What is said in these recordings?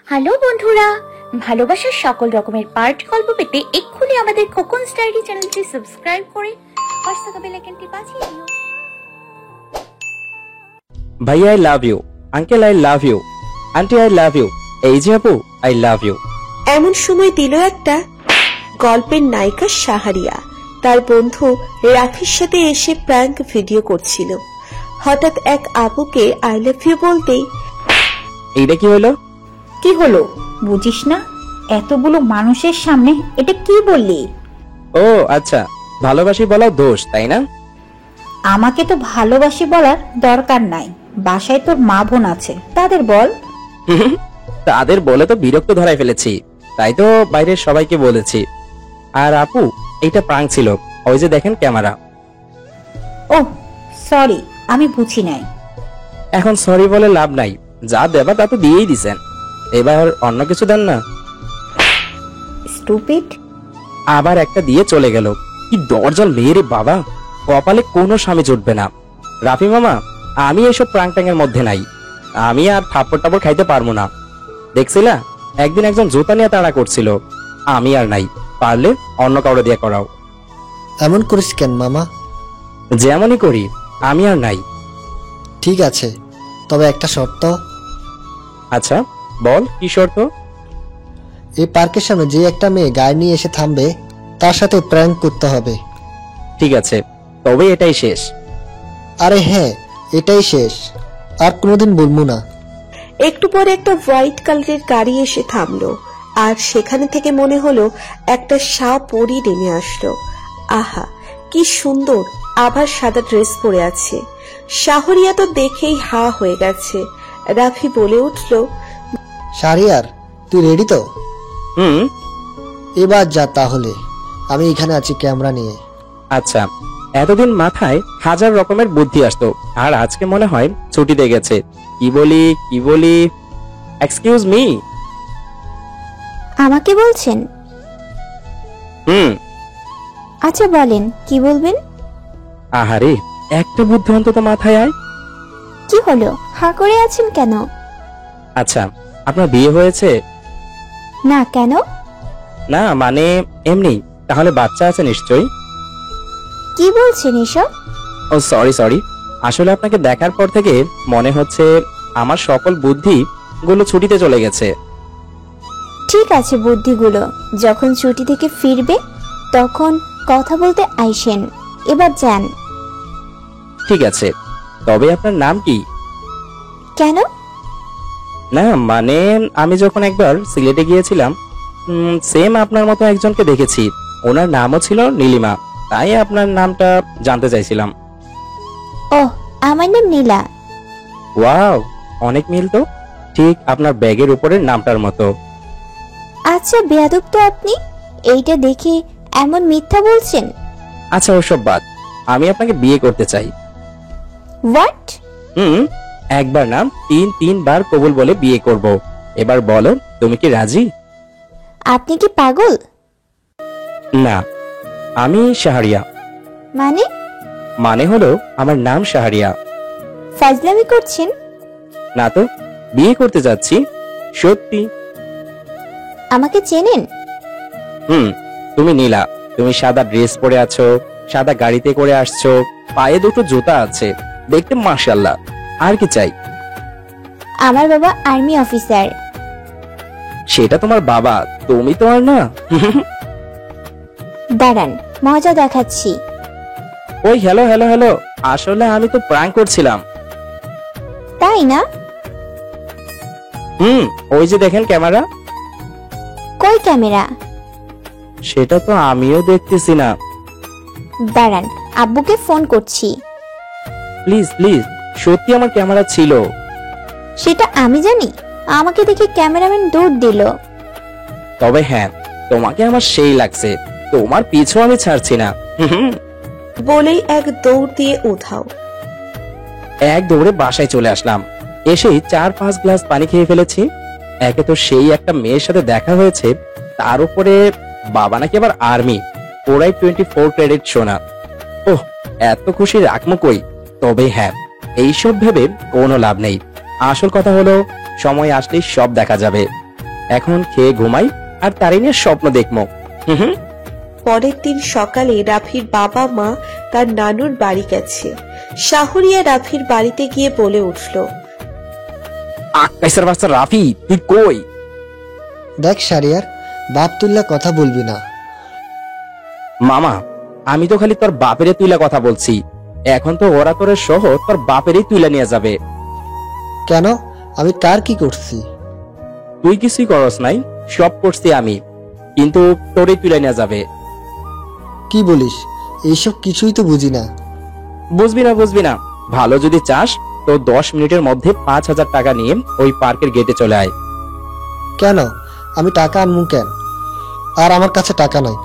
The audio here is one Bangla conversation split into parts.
হ্যালো বন্ধুরা, ভালোবাসার সকল রকমের পার্ট গল্প পেতে এক্ষুনি আমাদের খোকনস ডায়েরি চ্যানেলটি সাবস্ক্রাইব করে পাশে থাকা বেল আইকনটি বাজিয়ে দিও। ভাইয়া I love you, uncle I love you, aunty I love you, এই যে আপু আই লাভ ইউ। এমন সময় দিল একটা গল্পের নায়িকা শাহরিয়া তার বন্ধু রাফির সাথে এসে প্র্যাঙ্ক ভিডিও করছিল। হঠাৎ এক আপুকে আই লাভ ইউ বলতেই এইটা কি হলো? কি হলো বুঝিস না? এতগুলো মানুষের সামনে এটা কি বললি? ও আচ্ছা, ভালোবাসি বলা দোষ তাই না? আমাকে তো ভালোবাসি বলার দরকার নাই, বাসায় তোর মা বোন আছে, তাদের বল। তাদের বলে তো বিরক্ত ধরাই ফেলেছি, তাই তো বাইরের সবাইকে বলেছি। আর আপু এইটা প্রাঙ্ক ছিল, ওই যে দেখেন ক্যামেরা। ও সরি, আমি বুঝি নাই। এখন সরি বলে লাভ নাই, যা দেবা তা তো দিয়েই দিছেন, এবার অন্য কিছু দেন না। স্টুপিড। আবার একটা দিয়ে চলে গেল। কি দরজাল মেয়ে রে বাবা, কপালে কোনো স্বামী জুটবে না। রাফি মামা, আমি এসব প্রাঙ্ক ট্যাঙ্কের মধ্যে নাই, আমি আর থাপ্পড় টাপড় খাইতে পারবো না। দেখছিলা একদিন একজন জুতা নিয়ে তাড়া করছিল, আমি আর নাই, পারলে অন্য কাউরে দিয়ে করাও। এমন করিস কেন মামা? যেমনই করি, আমি আর নাই। ঠিক আছে, তবে একটা শর্ত। আচ্ছা বল, কি শর্ত? এই পার্কের সামনে যে একটা মেয়ে গাড়ি নিয়ে এসে থামবে তার সাথে প্র্যাঙ্ক করতে হবে। ঠিক আছে, তবে এটাই শেষ। আরে হ্যাঁ, এটাই শেষ, আর কোনোদিন বলবো না। একটু পরে একটা হোয়াইট কালারের গাড়ি এসে থামলো, আর সেখানে থেকে মনে হলো একটা পরী নেমে আসলো। আহা কি সুন্দর, আবার সাদা ড্রেস পরে আছে। শাহরিয়া তো দেখেই হা হয়ে গেছে। রাফি বলে উঠলো, শাহরিয়ার তুই রেডি তো? হুম। এবার যা তাহলে, আমি এখানে আছি ক্যামেরা নিয়ে। আচ্ছা, এতদিন মাথায় হাজার রকমের বুদ্ধি আসতো, আর আজকে মনে হয় ছুটিতে গেছে। কি বলি এক্সকিউজ মি। আমাকে বলছেন? হুম। আচ্ছা বলেন, কি বলবেন? আহারে, একটা বুদ্ধি অন্তত মাথায় আয়। কি হলো, হা করে আছেন কেন? আচ্ছা, আপনার বিয়ে হয়েছে? না, কেন? না মানে এমনি। তাহলে বাচ্চা আছে নিশ্চয়ই? কি বলছেন এসব? ও সরি, আসলে আপনাকে দেখার পর থেকে মনে হচ্ছে আমার সকল বুদ্ধি গুলো ছুটিতে চলে গেছে। ঠিক আছে, বুদ্ধিগুলো যখন ছুটি থেকে ফিরবে তখন কথা বলতে আইসেন। এবার যান। ঠিক আছে, তবে আপনার নাম কি? কেন? না মানে আমি যখন একবার সিলেটে গিয়েছিলাম, সেম আপনার মতো একজনকে দেখেছি, ওনার নামও ছিল নীলিমা, তাই আপনার নামটা জানতে চাইছিলাম। ওহ, আমার নাম নীলা। ওয়াও, অনেক মিল তো, ঠিক আপনার ব্যাগের উপরের নামটার মতো। আচ্ছা বেয়াদব তো আপনি, এইটা দেখে এমন মিথ্যা বলছেন। আচ্ছা ওসব বাদ, আমি আপনাকে বিয়ে করতে চাই। হোয়াট? একবার না, তিনবার কবুল বলে বিয়ে করব। এবার বলো, তুমি কি রাজি? আপনি কি পাগল? না, আমি শাহরিয়া। মানে হলো আমার নাম শাহরিয়া। ফাজলামি করছেন? না তো, বিয়ে করতে যাচ্ছি, সত্যি। আমাকে চেনেন? তুমি নীলা, তুমি সাদা ড্রেস পরে আছো, সাদা গাড়িতে করে আসছো, পায়ে দুটো জুতা আছে, দেখতে মাশাআল্লাহ। আর কি চাই? আমার বাবা আর্মি অফিসার। সেটা তোমার বাবা, তুমি তো আর না। দাঁড়ান, মজা দেখাচ্ছি। ওই হ্যালো, আসলে আমি তো প্র্যাঙ্ক করছিলাম। তাই না? ওই যে দেখেন ক্যামেরা। কই ক্যামেরা? সেটা তো আমিও দেখতেছি না। দাঁড়ান, আব্বুকে ফোন করছি। প্লিজ, সত্যি আমার ক্যামেরা ছিল। সেটা আমি জানি, আমাকে দেখে ক্যামেরাম্যান দৌড় দিল। তবে হ্যাঁ, তোমাকে আমার সেই লাগছে, তোমার পিছু আমি ছাড়ছি না। বলেই এক দৌড় দিয়ে উঠাও। এক দৌড়ে বাসায় চলে আসলাম, এসেই 4-5 গ্লাস পানি খেয়ে ফেলেছি। একে তো সেই একটা মেয়ের সাথে দেখা হয়েছে, তার উপরে বাবা নাকি আবার আর্মি, ওরাই 24 ক্যারেট সোনা। ওহ, এত খুশি রাখবো কই। তবে হ্যাঁ, এইসব ভেবে কোনো লাভ নেই। আসল কথা হলো সময় আসলেই সব দেখা যাবে। এখন খেয়ে ঘুমাই আর তারই নিয়ে স্বপ্ন দেখবো। হুম হুম। পরের দিন সকালে রাফির বাবা মা তার নানুর বাড়ি গেছে। শাহরিয়া রাফির বাড়িতে গিয়ে বলে উঠল, আকাশের বাচ্চা রাফি, তুই কই? দেখ শারিয়ার, বাপ তুল্লা কথা বলবি না। মামা, আমি তো খালি তোর বাপেরে তুইলা কথা বলছি। এখন তো ওরা তোরে সহ তোর বাপেরই তুইলা নিয়ে যাবে। কেন? আমি কার কি করছি? তুই কিছুই করস নাই, সব করছি আমি, কিন্তু তোরই তুইলা নিয়ে যাবে। কি বলিস? এইসব কিছুই তো বুঝি না। বুঝবি না, ভালো যদি চাস তো 10 মিনিটের মধ্যে 5,000 টাকা নিয়ে ওই পার্কের গেটে চলে আয়। কেন? আমি টাকা আনমু কেন? আর আমার কাছে টাকা নাই।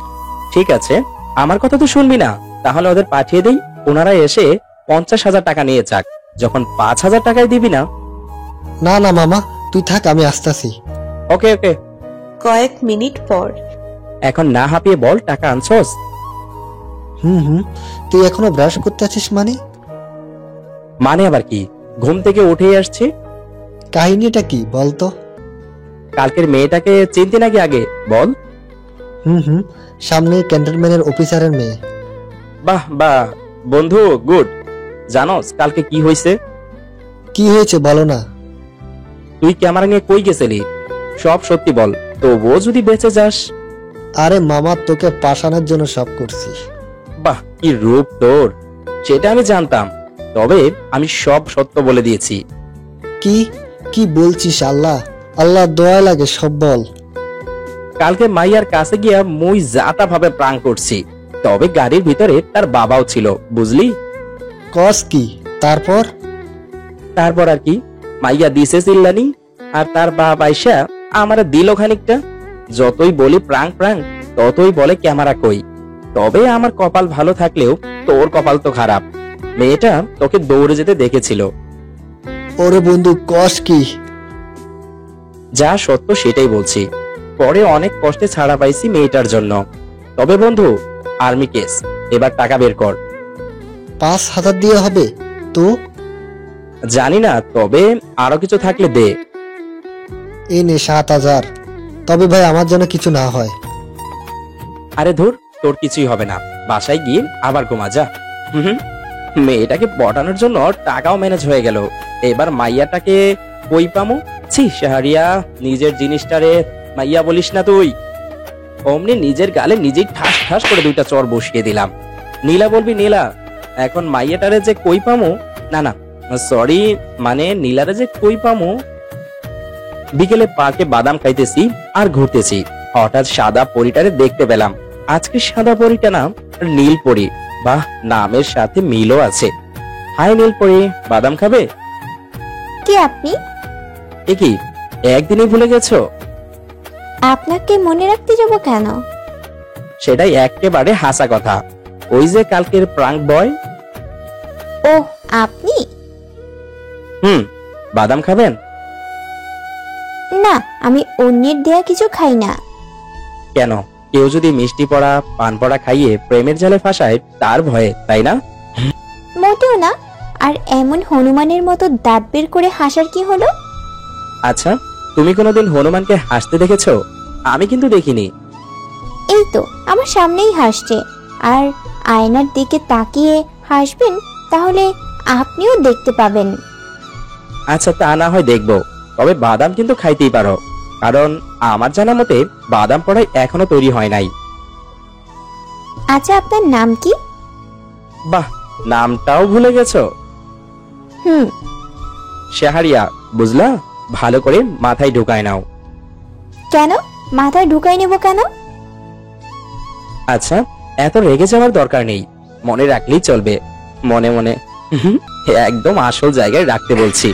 ঠিক আছে, আমার কথা তো শুনবি না, তাহলে ওদের পাঠিয়ে দেই, ওনারা এসে 50,000 টাকা নিয়ে যাক। যখন 5,000 টাকাই দিবি না। না না মামা, তুই থাক, আমি আসতাছি। ওকে ওকে। কয়েক মিনিট পর এখন না হাঁপিয়ে বল, টাকা আনছস? হুম, তুই এখনো ব্রাশ করতে আছিস মানে? মানে আবার কি? ঘুম থেকে উঠেই আসছি। কাহিনীটা কি বলতো? কালকের মেয়েটাকে চিনতি নাকি আগে বল? হুম, সামনে ক্যান্টনমেন্টের অফিসারের মেয়ে। বাহ বাহ বন্ধু, গুড। জানোস কালকে কি হয়েছে? কি হয়েছে বলো না। তুই ক্যামেরা নিয়ে কই গেছিলি? সব সত্যি বল, তবুও যদি বেঁচে যাস। আরে মামা, তোকে পাশানোর জন্য সব করছি। বাহ, কি রূপ তোর! সেটা আমি জানতাম, তবে আমি সব সত্য বলে দিয়েছি। কি কি বলছিস? আল্লাহ আল্লাহ, দয়া লাগে, সব বল। কালকে মাইয়ার কাছে গিয়া মুই যাতা ভাবে প্রাণ করছি, তবে গাড়ির ভিতরে তার বাবাও ছিল, বুঝলি? কস কি? তারপর? তারপর আর কি, মাইয়া দিছে চিল্লানি, আর তার বাপ আইসা আমার দিল খানিকটা। যতই বলি প্রাং প্রাং, ততই বলে ক্যামেরা কই। তবে আমার কপাল ভালো থাকলেও তোর কপাল তো খারাপ। মেয়েটা তোকে দৌড়ে যেতে দেখেছিল। ওরে বন্ধু, কস কি? যা সত্য সেটাই বলছি। পরে অনেক কষ্টে ছাড়া পাইছি মেয়েটার জন্য। তবে বন্ধু, আর্মি কেস, এবার টাকা বের কর। 5,000 দিয়ে হবে তো? জানি না, তবে আরো কিছু থাকলে দে। এই নে 7,000। তবে ভাই, আমার জন্য কিছু না হয়। আরে ধুর, তোর কিছুই হবে না, বাসায় গিয়ে আবার ঘুমা যা। হুম, মেয়েটাকে পটানোর জন্য টাকাও ম্যানেজ হয়ে গেল, এবার মাইয়াটাকে কই পামু? ছি শাহরিয়া, নিজের জিনিসটারে মাইয়া বলিস না তুই। অমনি নিজের গালে নিজেই ঠাস ঠাস করে 2টা চর বসিয়ে দিলাম। নীলা বলবি নীলা। এখন মাইয়াটারে যে কই পামু, না না সরি, মানে নীলারে যে কই পামু। বিকেলে পার্কে বাদাম খাইতেছি আর ঘুরতেছি, হঠাৎ সাদা পরীটারে দেখতে পেলাম। আজকে সাদা পরীটা না নীল পরী। বাহ, নামের সাথে মিলও আছে। হাই নীল পরী, বাদাম খাবে? কে আপনি? এ কি, একদিনই ভুলে গেছো? আপনাকে মনে রাখতে যাব কেন? সেটাই একেবারে হাসা কথা। ওই যে কালকের প্রাঙ্ক বয়। ও, আপনি? বাদাম খাবেন? না, আমি অন্যের দেয়া কিছু খাই না। কেন? কেউ যদি মিষ্টি পড়া পান পড়া খাইয়ে প্রেমের জালে ফাঁসায় তার ভয়ে, তাই না? মোটেও না। আর এমন হনুমানের মতো দাঁত বের করে হাসার কি হলো? আচ্ছা, তুমি কোনোদিন হনুমানকে হাসতে দেখেছো? আমি কিন্তু দেখিনি। এই তো আমার সামনেই হাসছে। আর আয়নার দিকে তাকিয়ে হাসবেন, তাহলে আপনিও দেখতে পাবেন। আচ্ছা, তা না হয় দেখবো, তবে বাদাম কিন্তু খাইতেই পারো, কারণ আমার জানা মতে বাদাম পড়াই এখনো তৈরি হয় নাই। আচ্ছা, আপনার নাম কি? বাহ, নামটাও ভুলে গেছো? হুম। শাহরিয়া, বুঝলা? ভালো করে মাথায় ঢুকায় নাও। কেন? মাথায় ঢুকাই নেব কেন? আচ্ছা, এত রেগে যাওয়ার দরকার নেই, মনে রাখলেই চলবে। মনে মনে একদম আসল জায়গায় রাখতে বলছি।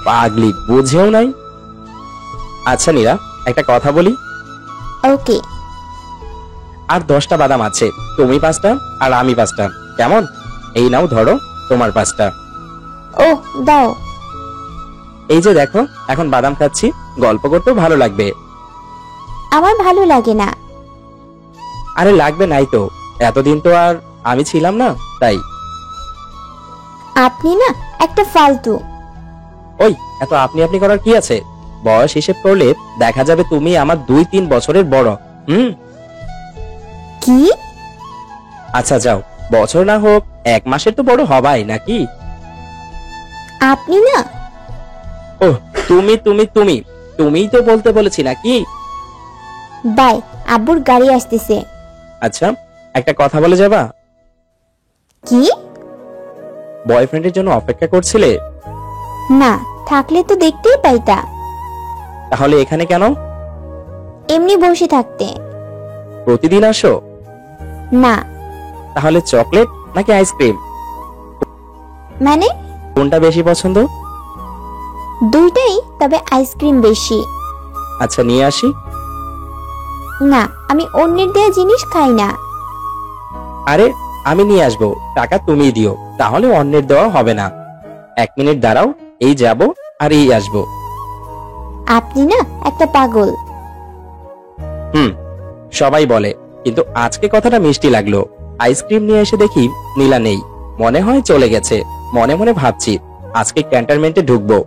পাগলি, বুঝেও নাই। আচ্ছা নীরা, একটা কথা বলি। ওকে। আর 10টা বাদাম আছে, তুমি 5টা আর আমি 5টা, কেমন? এই নাও, ধরো, তোমার 5টা। ও, দাও। এই যে দেখো, এখন বাদাম খাচ্ছি, গল্প করতেও ভালো লাগবে। আমার ভালো লাগে না। আরে লাগবে নাই তো, এতদিন তো আর আমি ছিলাম না, তাই। আপনি না একটা ফালতু। ওই, এত আপনি আপনি করার কি আছে? বয়স হিসেব করলে দেখা যাবে তুমি আমার 2-3 বছরের বড়। কি? আচ্ছা যাও, বছর না হোক 1 মাসের তো বড় হবাই নাকি? আপনি না। ওহ, তুমি তুমি তুমি তুমিই তো বলতে বলেছি নাকি? বাই, আব্বুর গাড়ি আসতেছে। আচ্ছা, একটা কথা বলে যাবা? কি? বয়ফ্রেন্ডের জন্য অপেক্ষা করছিলে? না, থাকলে তো দেখতেই পাইতা। তাহলে এখানে কেন? এমনি বসে থাকতে। প্রতিদিন আসো? না। তাহলে চকলেট নাকি আইসক্রিম, মানে? কোনটা বেশি পছন্দ? দুইটাই, তবে আইসক্রিম বেশি। আচ্ছা নিয়ে আসি। না, আমি অন্যের দেয়া জিনিস খাই না। আরে আমি নিয়ে আসবো, টাকা তুমিই দিও, তাহলে অন্যের দেওয়া হবে না। 1 মিনিট দাঁড়াও, এই যাব আর এই আসবো। আপনি না একটা পাগল। সবাই বলে, কিন্তু আজকে কথাটা মিষ্টি লাগলো। আইসক্রিম নিয়ে এসে দেখি নীলা নেই, মনে হয় চলে গেছে। মনে মনে ভাবছি আজকে ক্যান্টনমেন্টে ঢুকবো,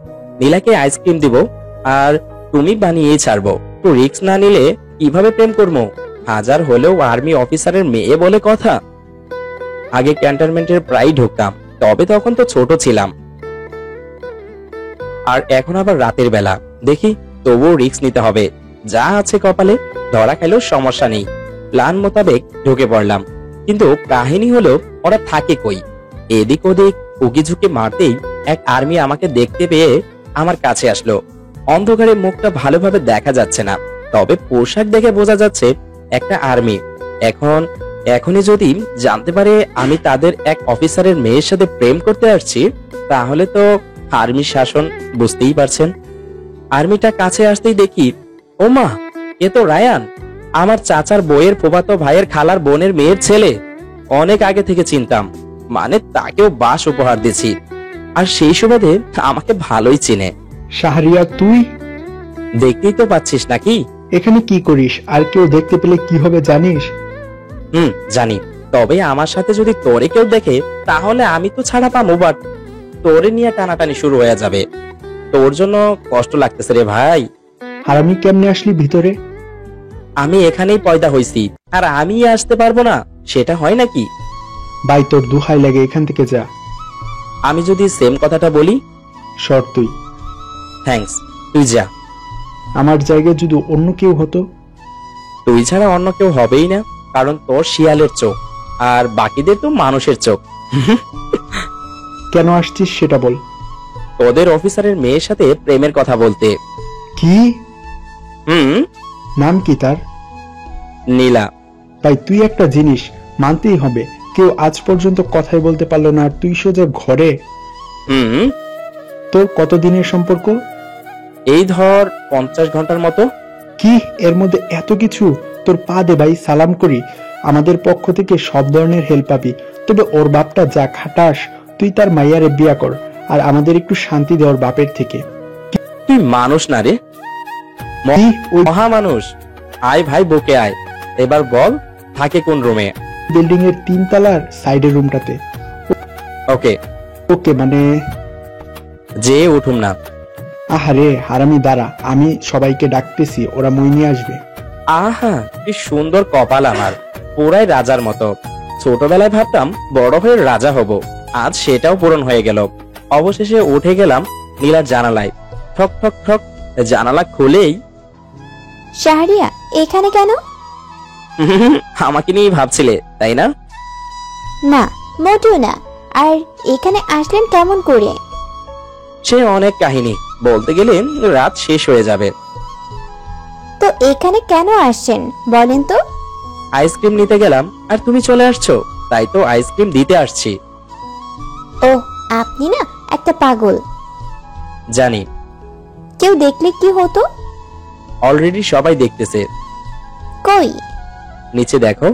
নীলাকে আইসক্রিম দিব আর তুমি বানিয়েই ছাড়বো। তো রিস্ক না নিলে কিভাবে প্রেম করবো? হাজার হলেও আর্মি অফিসারের মেয়ে বলে কথা। আগে ক্যান্টনমেন্টের প্রায় ঢুকতাম, তবে তখন তো ছোট ছিলাম। আর এখন আবার রাতের বেলা, দেখি তবুও রিস্ক নিতে হবে। যা আছে কপালে, ধরা খেলেও সমস্যা নেই। প্ল্যান মোতাবেক ঢুকে পড়লাম, কিন্তু কাহিনী হলো ওরা থাকে কই? এদিক ওদিক উকি ঝুঁকি মারতেই এক আর্মি আমাকে দেখতে পেয়ে আমার কাছে আসলো। অন্ধকারে মুখটা ভালোভাবে দেখা যাচ্ছে না, তবে পোশাক দেখে বোঝা যাচ্ছে একটা আর্মি। এখনই যদি জানতে পারে আমি তাদের এক অফিসারের মেয়ের সাথে প্রেম করতে আসছি, তাহলে তো আর্মি শাসন, বুঝতেই পারছেন। আর্মিটা কাছে আসতেই দেখি, ও মা, এ তো রায়ান, আমার চাচার বইয়ের ফুফাতো ভাইয়ের খালার বোনের মেয়ের ছেলে। অনেক আগে থেকে চিনতাম, মানে তাকেও বাস উপহার দিছি, আর সেই সুবাদে আমাকে ভালোই চিনে। শাহরিয়া, তুই দেখতেই তো পাচ্ছিস নাকি? এখানে কি করিস? আর কেউ দেখতে পেলে কি হবে জানিস? জানি, তবে আমার সাথে যদি তোরে কেউ দেখে তাহলে আমি তো ছাড়া পাবো, বাট তোরে নিয়ে টানাটানি শুরু হয়ে যাবে। তোর জন্য কষ্ট লাগতেছে রে ভাই। আর আমি কেমনে আসলি ভিতরে? আমি এখানেই পয়দা হইছি, আর আমি আসতে পারবো না, সেটা হয় নাকি? ভাই, তোর দুহাই লাগে, এখান থেকে যা। আমি যদি সেম কথাটা বলি? সর তুই। থ্যাঙ্কস, তুই যা। আমার জায়গায় যদি অন্য কেউ হতো? তুই ছাড়া অন্য কেউ হবেই না, কারণ তোর শিয়ালের চোখ আর বাকিদের তো মানুষের চোখ। কেন আসছিস সেটা বল। তোদের অফিসারের মেয়ের সাথে প্রেমের কথা বলতে। কি? হুম। নাম কি তার? নীলা। ভাই, তুই একটা জিনিস মানতেই হবে, কেউ আজ পর্যন্ত কথাই বলতে পারলো না, আর তুই সোজা ঘরে। তোর কতদিনের সম্পর্ক? এই ধর 50 ঘন্টার মতো। কি এর মধ্যে এত কিছু? তোর পা দে ভাই, সালাম করি। আমাদের পক্ষ থেকে সব ধরনের হেল্প পাবি, তবে ওর বাপটা যা খাটাস, তুই তার মাইয়ারে বিয়া কর, আর আমাদের একটু শান্তি দে ওর বাপের থেকে। তুই মানুষ না রে, মহা মানুষ। আয় ভাই, বকে আয়। এবার বল, থাকে কোন রুমে? বিল্ডিং এর 3 তলার সাইডের রুমটাতে। ওকে ওকে মানে? যে উঠুম না। আহারে হারামি, দাঁড়া, আমি সবাইকে ডাকতেছি, ওরা মই নিয়ে আসবে। আহা, কি সুন্দর কপাল আমার, পুরাই রাজার মতো। ছোটবেলায় ভাবতাম বড় হয়ে রাজা হব, আজ সেটাও পূরণ হয়ে গেল। অবশেষে উঠে গেলাম নীলার জানালায়। ঠক ঠক ঠক, জানালা খুলেই, শাহরিয়া, এখানে কেন? আমাকে নিয়ে ভাবছিলে তাই না? না, মোটেও না। আর এখানে আসলেন কেমন করে? সে অনেক কাহিনী, বলতে গেলে রাত শেষ হয়ে যাবে। তো এখানে কেন আসছেন বলেন তো? আইসক্রিম নিতে গেলাম আর তুমি চলে আসছো, তাই তো আইসক্রিম দিতে আসছি। ও, আপনি না একটা পাগল। জানি। কেউ দেখলে কি হতো? অলরেডি সবাই দেখতেছে। কই? নিচে দেখো।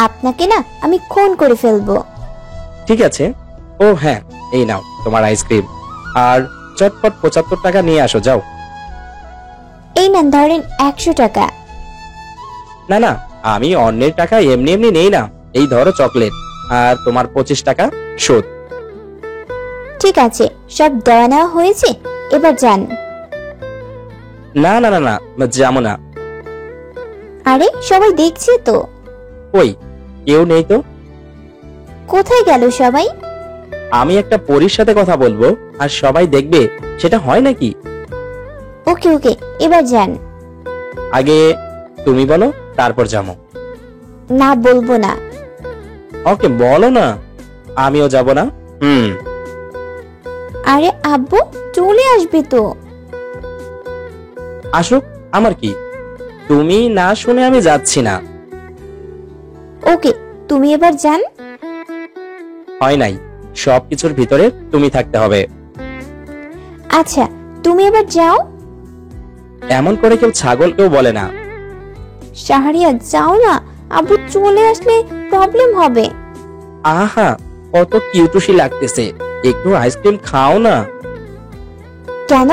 আপনাকে না আমি খুন করে ফেলবো। ঠিক আছে। ও হ্যাঁ, এই নাও তোমার আইসক্রিম, আর চটপট 75 টাকা নিয়ে আসো, যাও। এই নেন, ধরেন 100 টাকা। না না, আমি অন্যের টাকা এমনি এমনি নেই না। এই ধরো চকলেট, আর তোমার 25 টাকা শোধ। ঠিক আছে, সব দেওয়া নেওয়া হয়েছে, এবার যান। না না না না, যাবো না। আরে সবাই দেখছে তো। ওই, কেউ নেই তো। কোথায় গেল সবাই? আমি একটা পরীর সাথে কথা বলবো আর সবাই দেখবে, সেটা হয় নাকি? ওকে ওকে, এবার যান। আগে তুমি বলো, তারপর যাবো। না, বলবো না। ওকে বলো না, আমিও যাব না। আরে আব্বু চলে আসবে তো। আসুক, আমার কি, তুমি না শুনে আমি যাচ্ছি না। ওকে, তুমি এবার যান। হয় নাই, সবকিছুর ভিতরে তুমি থাকতে হবে। আচ্ছা, তুমি এবার যাও। এমন করে কেউ ছাগল কেউ বলে না। শাহরিয়া যাও না, আব্বু চলে আসলে প্রবলেম হবে। আহা, কত কিউটুসি লাগতেছে, একটু আইসক্রিম খাও না। কেন?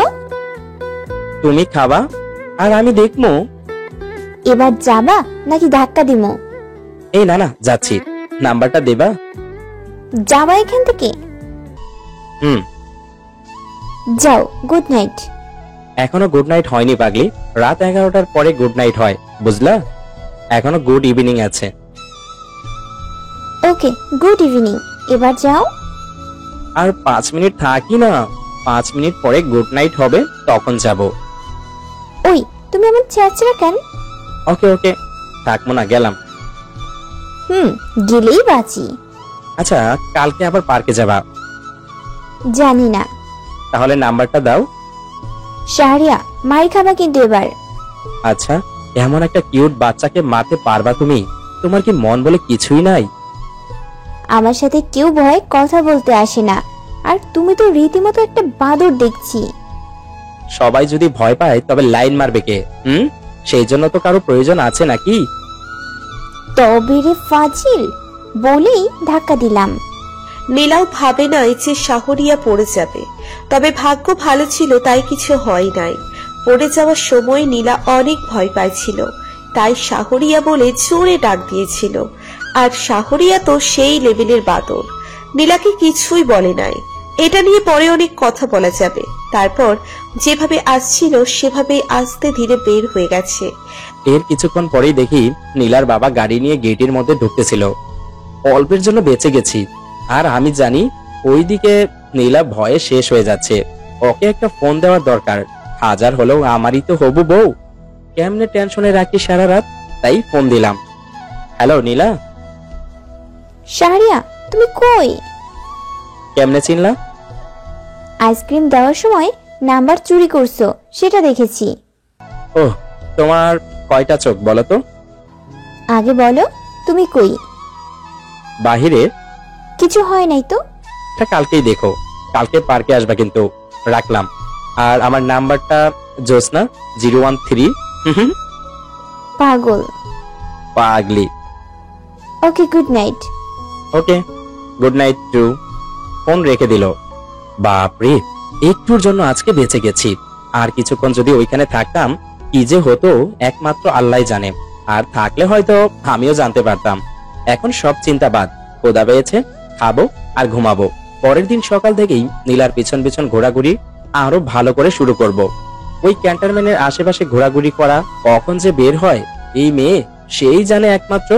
তুমি খাবা আর আমি দেখবো। এবার যাবা নাকি ধাক্কা দিমো? এই না না, যাচ্ছি। নাম্বারটা দেবা? যাবা এখান থেকে। হুম। যাও, গুড নাইট। এখনো গুড নাইট হয়নি পাগলি, রাত 11টার পরে গুড নাইট হয়, বুঝলা? এখনো গুড ইভিনিং আছে। ওকে, গুড ইভিনিং। এবার যাও। আর 5 মিনিট থাকি না, 5 মিনিট পরে গুড নাইট হবে, তখন যাব। ওই, তুমি আমার চেঁচড়া কেন? ওকে ওকে, থাকবো না, গেলাম। গেলেই বাঁচি। আচ্ছা, কালকে আবার পার্কে যাবা? জানি না। তাহলে নাম্বারটা দাও। শাহরিয়া, মার খাবা কিন্তু এবার। আচ্ছা, এমন একটা কিউট বাচ্চাকে মারতে পারবা তুমি? তোমার কি মন বলে কিছুই নাই? আমার সাথে কেউ ভয় কথা বলতে আসে না, আর তুমি তো রীতিমতো একটা বাদর দেখছি। সবাই যদি ভয় পায় তবে লাইন মারবে কে? সেই জন্য তো কারো প্রয়োজন আছে নাকি? তবে রে ফাজিল, বলেই ধাক্কা দিলাম। নীলাও ভাবে নাই যে শাহরিয়া পড়ে যাবে, তবে ভাগ্য ভালো ছিল তাই কিছু হয় নাই। পড়ে যাওয়ার সময় নীলা অনেক ভয় পাইছিল, তাই শাহরিয়া বলে জোরে ডাক দিয়েছিল। আর শাহরিয়া তো সেই লেভেলের বাদর, নীলাকে কিছুই বলে নাই। এটা নিয়ে পরে অনেক কথা বলা যাবে। তারপর যেভাবে আসছিল সেভাবেই আস্তে ধীরে বের হয়ে গেছে। এর কিছুক্ষণ পরেই দেখি নীলার বাবা গাড়ি নিয়ে গেটের মধ্যে ঢুকতেছিল। অল্পের জন্য বেঁচে গেছি, আর আমি জানি ওইদিকে নীলা ভয়ে শেষ হয়ে যাচ্ছে। ওকে একটা ফোন দেওয়ার দরকার, হাজার হলেও আমারই তো হবু বউ। কেমনে টেনশনে রাখি সারা রাত, তাই ফোন দিলাম। হ্যালো নীলা। শাহরিয়া, তুমি কই? কেমনে চিনলা? আইসক্রিম দেওয়ার সময় নাম্বার চুরি করছো, সেটা দেখেছি। ওহ, তোমার কয়টা চোখ বলো তো? আগে বলো, তুমি কই? বাহিরে। কিছু হয় নাই তো? এটা কালকেই দেখো, কালকে পার্কে আসবা কিন্তু। রাখলাম। আর আমার নাম্বারটা জোসনা 013। পাগল। পাগলি। ওকে, গুড নাইট। ওকে, গুড নাইট টু। ফোন রেখে দিল। বাপরে, একটুর জন্য আজকে বেঁচে গেছি। আর কিছুক্ষণ যদি ওইখানে থাকতাম, কি যে হতো একমাত্র আল্লাহ জানে। আর থাকলে হয়তো আমিও জানতে পারতাম। এখন সব চিন্তা বাদ, খোদা পেয়েছে, খাবো আর ঘুমাবো। পরের দিন সকাল থেকেই নীলার পিছন পিছন ঘোরাঘুরি আরো ভালো করে শুরু করব। ওই ক্যান্টনমেন্টের আশেপাশে ঘোরাঘুরি করা, কখন যে বের হয় এই মেয়ে সেই জানে একমাত্র।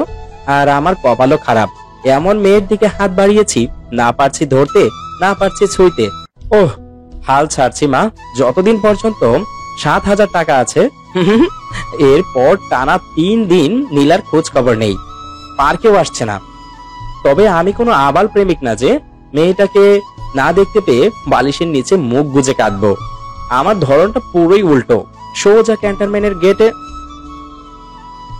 আর আমার কপালও খারাপ, এমন মেয়ের দিকে হাত বাড়িয়েছি, না পারছি ধরতে, না পারছি ছুঁইতে। ওহ, হাল ছাড়ছি মা, যতদিন পর্যন্ত 7,000 টাকা আছে। এরপর টানা 3 দিন নীলার খোঁজ খবর নেই, পার্কেও আসছে না। তবে আমি কোনো আবাল প্রেমিক না যে মেয়েটাকে না দেখতে পেয়ে বালিশের নিচে মুখ গুজে কাঁদবো। আমার ধরনটা পুরোই উল্টো। সোজা ক্যান্টনমেন্টের গেটে।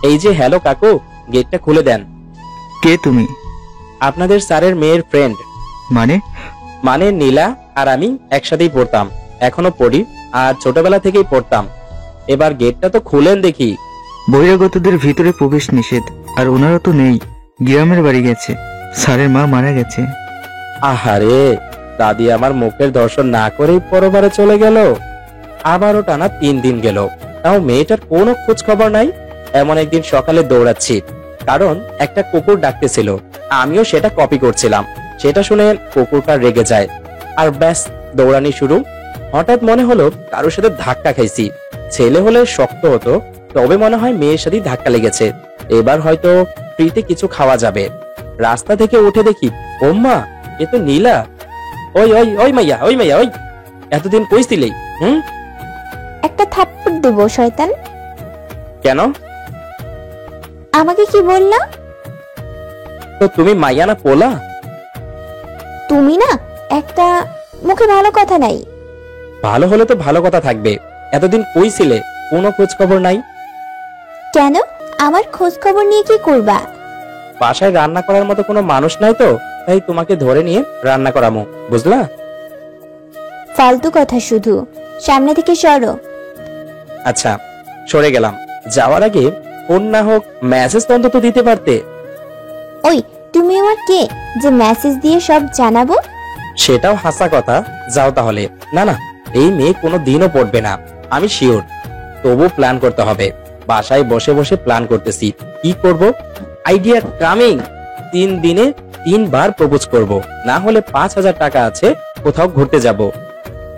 এই যে, হ্যালো কাকু, গেটটা খুলে দেন। কে তুমি? আপনাদের স্যারের মেয়ের ফ্রেন্ড। মানে? মানে নীলা আর আমি একসাথেই পড়তাম, এখনো পড়ি, আর ছোটবেলা থেকেই পড়তাম। এবার গেটটা তো খুলেন দেখি। বহিরাগতদের ভিতরে প্রবেশ নিষেধ। আর ওনারা তো নেই, গ্রামের বাড়ি গেছে, স্যারের মা মারা গেছে। আহারে, দাদি আমার মুখের দর্শন না করেই পরবারে চলে গেল। আবারও টানা 3 দিন গেল, তাও মেয়েটার কোনো খোঁজ খবর নাই। এমন একদিন সকালে দৌড়াচ্ছি, কারণ একটা কুকুর ডাকতেছিল, আমিও সেটা কপি করছিলাম। সেটা শুনে কুকুরটা রেগে যায়, আর ব্যাস দৌড়ানি শুরু। হঠাৎ মনে হলো কারোর সাথে ধাক্কা খাইছি, ছেলে হলে শক্ত হতো, তবে মনে হয় মেয়ের সাথে ধাক্কা লেগেছে। এবার হয়তো ফ্রিতে কিছু খাওয়া যাবে। রাস্তা থেকে উঠে দেখি, ওম্মা, এ তো নীলা। ওই ওই ওই মাইয়া, ওই মাইয়া, ওই এতদিন কই ছিলি? একটা থাপ্পড় দেবো শয়তান। কেন? আমাকে কি বললা? তো তুমি মাইয়া না পোলা? তুমি না একটা মুখে ভালো কথা নাই। ভালো হলে তো ভালো কথা থাকবে। এতদিন কই ছিলে? কোনো খোঁজ খবর নাই। কেন? আমার খোঁজ খবর নিয়ে কি করবা? বাসায় রান্না করার মতো কোনো মানুষ নাই তো, তাই তোমাকে ধরে নিয়ে রান্না করামো, বুঝলা? ফালতু কথা শুধু, সামনে থেকে সরো। আচ্ছা, সরে গেলাম। যাওয়ার আগে ফোন না হোক মেসেজ তো অন্তত দিতে পারতে। ওই, তুমি আমার কে যে মেসেজ দিয়ে সব জানাবো? সেটাও হাসা কথা। যাও তাহলে। না না, এই মেয়ে কোনো দিনও পড়বে না, আমি শিওর। তবু প্ল্যান করতে হবে। বাসায় বসে বসে প্ল্যান করতেছি কি করব। Idea coming. 3 দিনে 3 বার প্রপোজ করব, না হলে 5,000 টাকা আছে, কোথাও ঘুরতে যাব।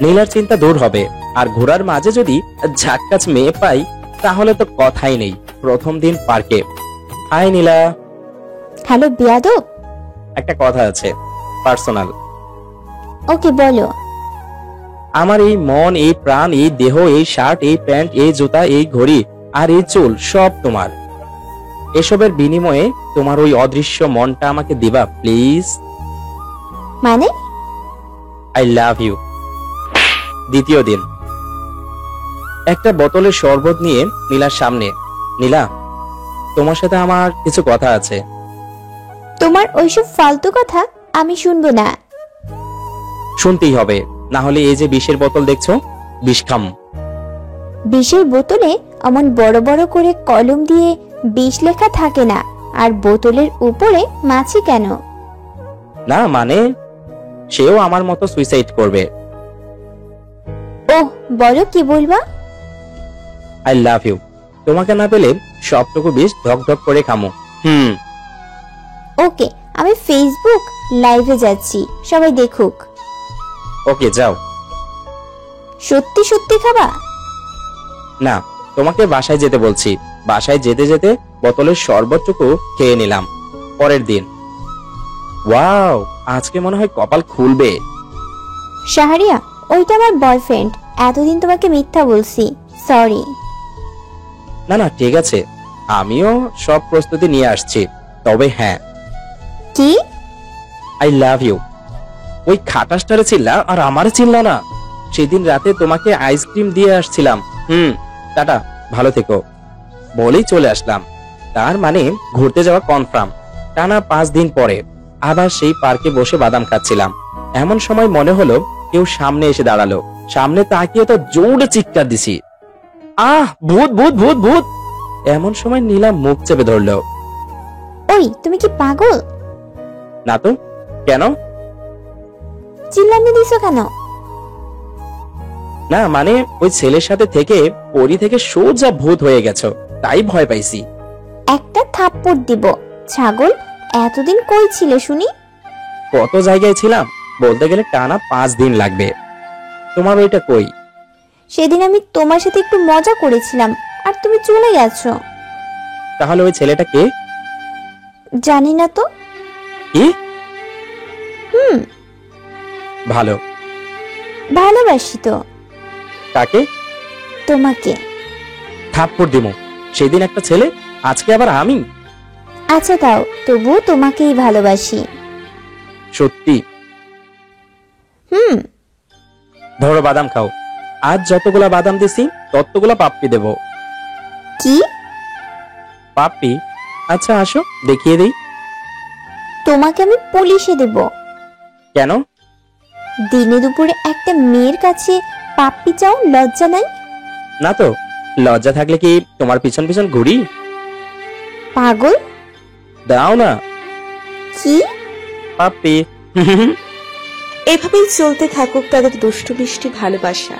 নীলার চিন্তা দূর হবে। আর ঘোরার মাঝে যদি ঝাক্কাচ মেয়ে পাই, তাহলে তো কথাই নেই। প্রথম দিন পার্কে। হাই নীলা। হ্যালো বিয়াদব। একটা কথা আছে, পার্সোনাল। ওকে বলো। আমার এই মন, এই প্রাণ, এই দেহ, এই শার্ট, এই প্যান্ট, এই জুতা, এই ঘড়ি আর এই চুল সব তোমার। এসবের বিনিময়ে তোমার ওই অদৃশ্য মনটা আমাকে দিবা প্লিজ। মানে? I love you. দ্বিতীয় দিন। একটা বোতলের শরবত নিয়ে নীলার সামনে। নীলা, তোমার সাথে আমার কিছু কথা আছে। তোমার ওইসব ফালতু কথা আমি শুনবো না। শুনতেই হবে, না হলে এই যে বিষের বোতল দেখছো, বিষ খাম। বিষের বোতলে অমন বড় বড় করে কলম দিয়ে বিষ লেখা থাকে না। আর বোতলের উপরে মাছি কেন? না মানে, সেও আমার মতো সুইসাইড করবে। ওহ, বলো কি বলবা? I love you. তোমাকে না পেলে সবটুকু বিষ ধক ধক করে খামো। ওকে, আমি ফেসবুক লাইভে যাচ্ছি, সবাই দেখুক। ওকে, যাও। সত্যি সত্যি খাবা? না, তোমাকে বাসায় যেতে বলছি। বাসায় যেতে যেতে বোতলের শরবতটুকু খেয়ে নিলাম। পরের দিন। ওয়াও, আজকে মনে হয় কপাল খুলবে। শাহরিয়া, ওইটা আমার বয়ফ্রেন্ড। এতদিন তোমাকে মিথ্যা বলছি, সরি। না না, ঠিক আছে, আমিও সব প্রস্তুতি নিয়ে আসছি। তবে হ্যাঁ, কি? I love you. ওই খাটাসটারে চিল্লা আর আমারে চিল্লা না। সেদিন রাতে তোমাকে আইসক্রিম দিয়ে আসছিলাম। টাটা, ভালো থেকো বলেই চলে আসলাম। তার মানে ঘুরতে যাওয়া কনফার্ম। টানা 5 দিন পরে আবার সেই পার্কে বসে বাদাম খাচ্ছিলাম। এমন সময় মনে হলো কেউ সামনে এসে দাঁড়ালো। সামনে তাকিয়ে তো জোরে চিৎকার দিছি, আহ ভূত ভূত ভূত ভূত। এমন সময় নীলা মুখ চেপে ধরলো। ওই, তুমি কি পাগল? না তো, কেন? চিল্লানি দিছো কেন? না মানে, ওই ছেলের সাথে থেকে পরি থেকে সোজা ভূত হয়ে গেছো, তাই ভয় পাইছি। একটা থাপ্পড় দিব। ছাগল, এতদিন কই ছিলে শুনি? কত জায়গায় ছিলাম, বলতে গেলে টানা 5 দিন লাগবে। তোমার ওইটা কই? সেদিন আমি তোমার সাথে একটু মজা করেছিলাম আর তুমি চলে গেছো। তাহলে ওই ছেলেটা কে? জানি না তো। কি? হুম, ভালো। ভালোবাসি তো। কাকে? তোমাকে। থাপ্পড় দিমু। সেদিন একটা ছেলে, আজকে আবার আমি। আচ্ছা তাও, তবু তোমাকেই ভালোবাসি। সত্যি? হুম। ধরো বাদাম খাও। আজ যতগুলা বাদাম দিছি ততগুলা পাপ্পি দেব। কি? পাপ্পি? আচ্ছা আসো দেখিয়ে দেই। তোমাকে আমি পুলিশে দেব। কেন? দিনে দুপুরে একটা মেয়ের কাছে পাপ্পি চাও, লজ্জা নাই? না তো, লজ্জা থাকলে কি তোমার পিছন পিছন ঘুরি? পাগল। দাও না কি? পাপ্পি। এভাবেই চলতে থাকুক তাদের দুষ্টু মিষ্টি ভালোবাসা।